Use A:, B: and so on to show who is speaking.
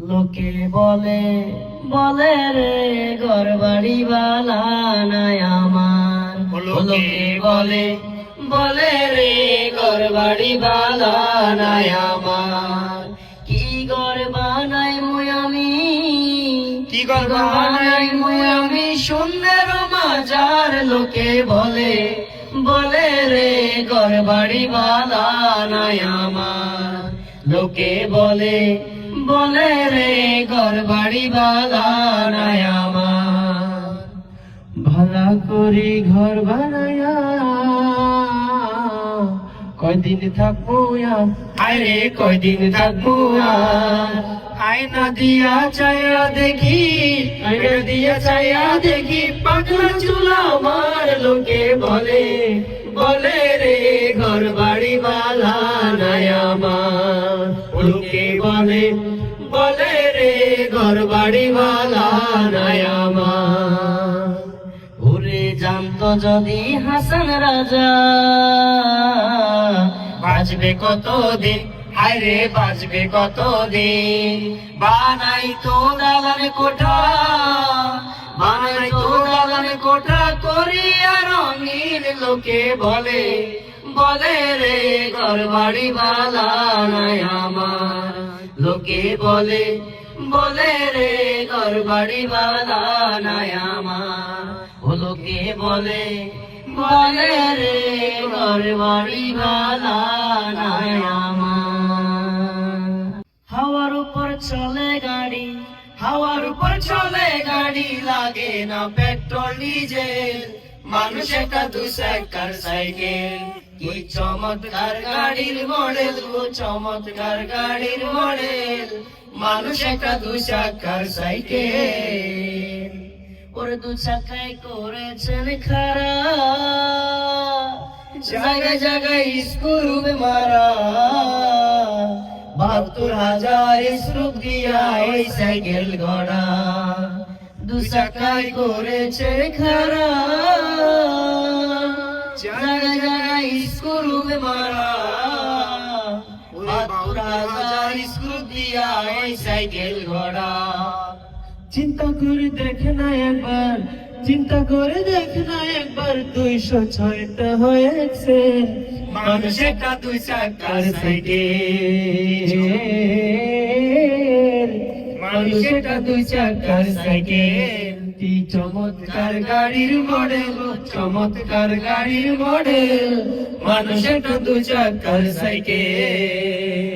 A: লোকে বলে বলে রে ঘর বাড়ি বালা নাই আমার। লোকে বলে বলে রে ঘর বাড়ি বালা নাই আমার। কি ঘর বানাই মুই আমি, কি ঘর বানাই মুই আমি শূন্যের মাঝার। লোকে বলে বলে রে ঘর বাড়ি বালা নাই আমার। লোকে বলে বলে রে ঘর বাড়ি বালা নাই আমার। ভালা করি ঘর বানায়া কয়দিন থাকবো আর, আরে কয়দিন থাকবো আর। আয়না দিয়া চায়া দেখি, আয়না দিয়া চায়া দেখি পাগলা চুলা আমার। লোকে বলে বলে রে ঘর বাড়ি বালা নাই আমার। লোকে বলে বলে রে ঘর বাড়ি বালা নাই আমার। ওরে জানতো যদি হাসান রাজা বাঁচবে কতদিন, আরে বাঁচবে কতদিন। বানাই তো দালান কোঠা, বানাই তো দালান কোঠা করিয়া রঙিন। লোকে বলে বলে রে ঘর বাড়ি বালা নাই আমার। লোকে বলে বলে রে ঘর বাড়ি বালা নাই আমার। ও লোকে বলে বলে রে ঘর বাড়ি বালা নাই আমার। হাওয়ার উপর চলে গাড়ি, হাওয়ার উপর চলে গাড়ি, লাগে না পেট্রোল ডিজেল। মানুষ একটা দুই চাকার সাইকেল, কি চমৎকার গাড়ির মডেল, ও চমৎকার গাড়ির মডেল। মানুষ একটা দুই চাকার সাইকেল, ওরে দু চাকায় করেছেন খারা, জায়গায় জায়গায় স্ক্রু মারা। ৭২,০০০ স্ক্রু দিয়া ওই সাইকেল গড়া, দু চাকায় করেছে খারা, জায়গায় জায়গায় স্ক্রু মারা। ৭২,০০০ স্ক্রু দিয়া ওই সাইকেল গড়া। চিন্তা করে দেখে না একবার, চিন্তা করে দেখে না একবার, ২০৬টা হয়েছে মানুষ একটা দুই চাকার সাইকেল। মানুষ একটা দুই চাকার সাইকেল, কি চমৎকার গাড়ির মডেল, চমৎকার গাড়ির মডেল। মানুষ একটা দুই চাকার সাইকেল।